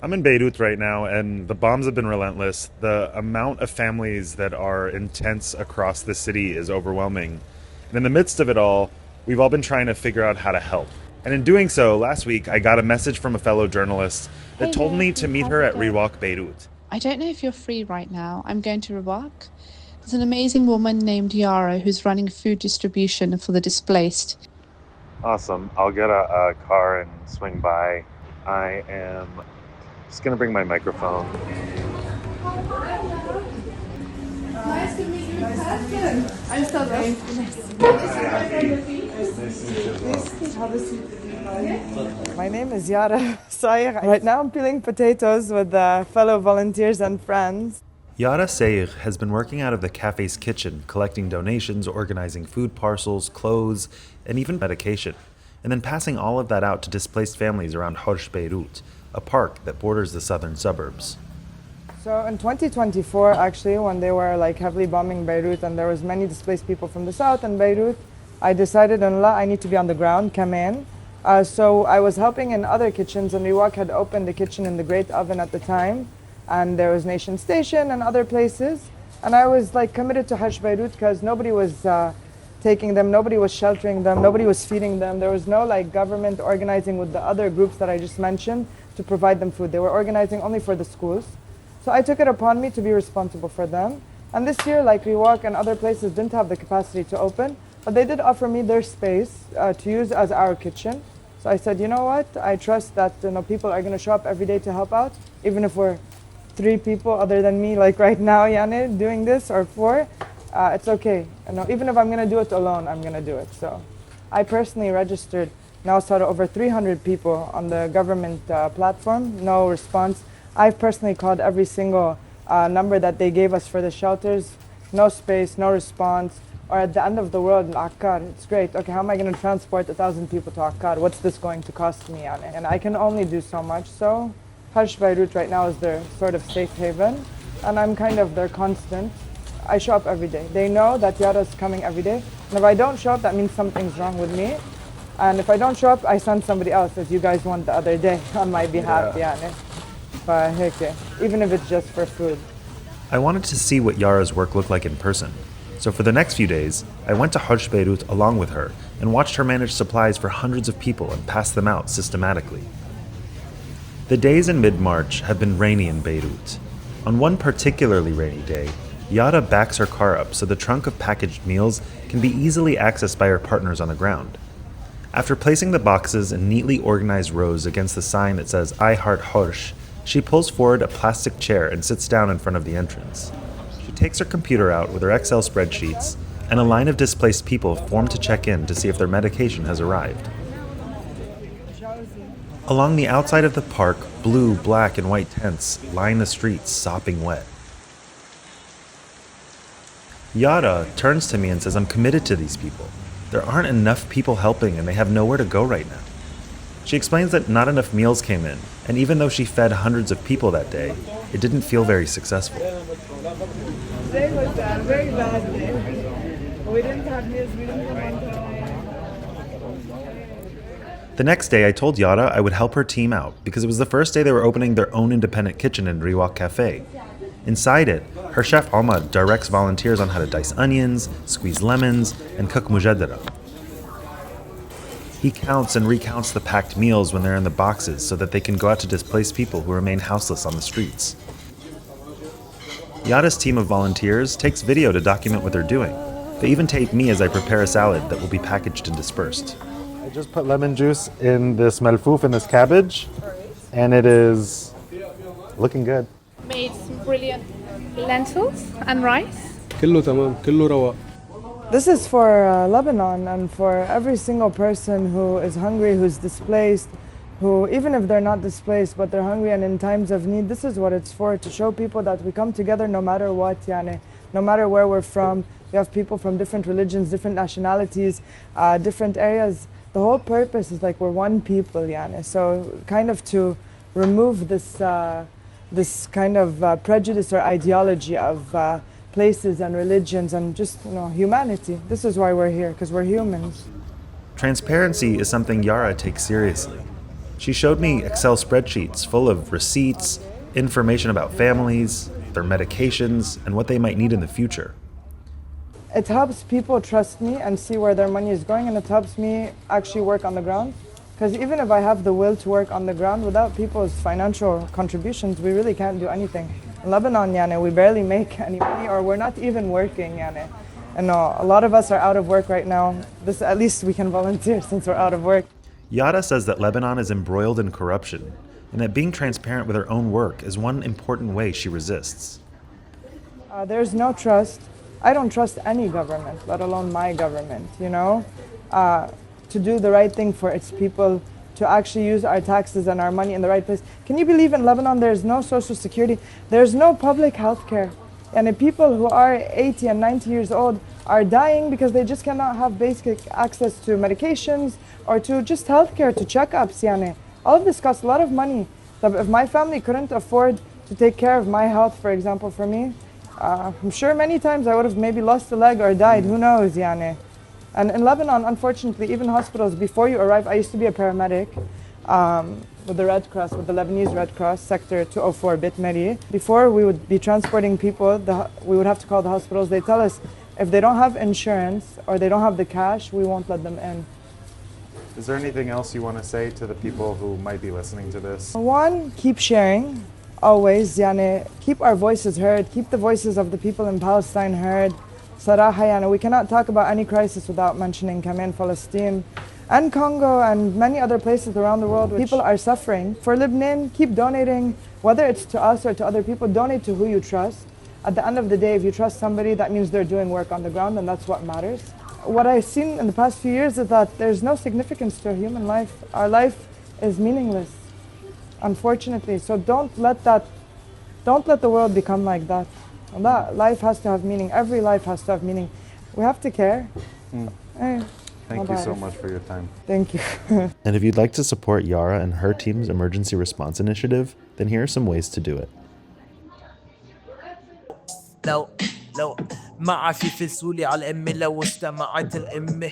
I'm in Beirut right now, and the bombs have been relentless. The amount of families that are in tents across the city is overwhelming. And in the midst of it all, we've all been trying to figure out how to help. And in doing so, last week I got a message from a fellow journalist that Hey told there, me to meet how's her it at going? Rewalk Beirut. I don't know if you're free right now. I'm going to Iraq. There's an amazing woman named Yara who's running food distribution for the displaced. Awesome. I'll get a car and swing by. I am just going to bring my microphone. Nice to meet you in person. I'm so nice. Have a seat. My name is Yara Sayegh. Right now I'm peeling potatoes with fellow volunteers and friends. Yara Sayegh has been working out of the cafe's kitchen, collecting donations, organizing food parcels, clothes, and even medication, and then passing all of that out to displaced families around Horsh Beirut, a park that borders the southern suburbs. So in 2024, actually, when they were heavily bombing Beirut and there was many displaced people from the south in Beirut, I decided, I need to be on the ground, come in. So I was helping in other kitchens, and Riwak had opened the kitchen in the Great Oven at the time, and there was Nation Station and other places. And I was committed to Horsh Beirut because nobody was taking them, nobody was sheltering them, nobody was feeding them. There was no government organizing with the other groups that I just mentioned to provide them food. They were organizing only for the schools. So I took it upon me to be responsible for them. And this year, Rewalk and other places didn't have the capacity to open, but they did offer me their space to use as our kitchen. So I said, you know what? I trust that people are going to show up every day to help out, even if we're 3 people other than me, like right now, Yane, doing this, or 4. It's okay. Even if I'm going to do it alone, I'm going to do it. So I personally registered now sort of over 300 people on the government platform. No response. I've personally called every single number that they gave us for the shelters. No space, no response. Or at the end of the world, Akkar, it's great. Okay, how am I going to transport 1,000 people to Akkar? What's this going to cost me? And I can only do so much. So Horsh Beirut right now is their sort of safe haven. And I'm kind of their constant. I show up every day. They know that Yara's coming every day. And if I don't show up, that means something's wrong with me. And if I don't show up, I send somebody else, as you guys want the other day, on my behalf. Yeah. Even if it's just for food. I wanted to see what Yara's work looked like in person. So for the next few days, I went to Horsh Beirut along with her and watched her manage supplies for hundreds of people and pass them out systematically. The days in mid-March have been rainy in Beirut. On one particularly rainy day, Yara backs her car up so the trunk of packaged meals can be easily accessed by her partners on the ground. After placing the boxes in neatly organized rows against the sign that says I Heart Horsh, she pulls forward a plastic chair and sits down in front of the entrance. She takes her computer out with her Excel spreadsheets, and a line of displaced people form to check in to see if their medication has arrived. Along the outside of the park, blue, black, and white tents line the streets, sopping wet. Yara turns to me and says I'm committed to these people. There aren't enough people helping and they have nowhere to go right now. She explains that not enough meals came in, and even though she fed hundreds of people that day, it didn't feel very successful. Today was a very bad day. We didn't have meals, we didn't have The next day, I told Yara I would help her team out because it was the first day they were opening their own independent kitchen in Rewalk Cafe. Inside it, her chef Ahmad directs volunteers on how to dice onions, squeeze lemons, and cook mujaddara. He counts and recounts the packed meals when they're in the boxes so that they can go out to displaced people who remain houseless on the streets. Yara's team of volunteers takes video to document what they're doing. They even tape me as I prepare a salad that will be packaged and dispersed. I just put lemon juice in this malfouf, in this cabbage, and it is looking good. Made some brilliant lentils and rice. كله تمام كله رواق. This is for Lebanon and for every single person who is hungry, who's displaced, who, even if they're not displaced, but they're hungry and in times of need, this is what it's for, to show people that we come together no matter what, no matter where we're from. We have people from different religions, different nationalities, different areas. The whole purpose is we're one people, So kind of to remove this, this kind of prejudice or ideology of places and religions and just humanity. This is why we're here, because we're humans. Transparency is something Yara takes seriously. She showed me Excel spreadsheets full of receipts, information about families, their medications, and what they might need in the future. It helps people trust me and see where their money is going, and it helps me actually work on the ground. Because even if I have the will to work on the ground, without people's financial contributions, we really can't do anything. In Lebanon, we barely make any money, or we're not even working. And a lot of us are out of work right now. At least we can volunteer since we're out of work. Yara says that Lebanon is embroiled in corruption, and that being transparent with her own work is one important way she resists. There's no trust. I don't trust any government, let alone my government, to do the right thing for its people, to actually use our taxes and our money in the right place. Can you believe in Lebanon there's no social security? There's no public health care. And the people who are 80 and 90 years old are dying because they just cannot have basic access to medications or to just healthcare, to checkups. All of this costs a lot of money. So if my family couldn't afford to take care of my health, for example, for me, I'm sure many times I would have maybe lost a leg or died, who knows, And in Lebanon, unfortunately, even hospitals, before you arrive, I used to be a paramedic with the Red Cross, with the Lebanese Red Cross, Sector 204, Bit Meri. Before we would be transporting people, we would have to call the hospitals. They tell us if they don't have insurance or they don't have the cash, we won't let them in. Is there anything else you want to say to the people who might be listening to this? One, keep sharing. Always, keep our voices heard, keep the voices of the people in Palestine heard. Saraha, we cannot talk about any crisis without mentioning Kamen, Palestine, and Congo, and many other places around the world. People are suffering. For Lebanon, keep donating, whether it's to us or to other people, donate to who you trust. At the end of the day, if you trust somebody, that means they're doing work on the ground, and that's what matters. What I've seen in the past few years is that there's no significance to a human life. Our life is meaningless, unfortunately. So don't let the world become like that. Life has to have meaning. Every life has to have meaning. We have to care. Thank you so much for your time. Thank you. And if you'd like to support Yara and her team's emergency response initiative, then here are some ways to do it. لو ما عافي فسولي على الأمي لو استمعت الأمي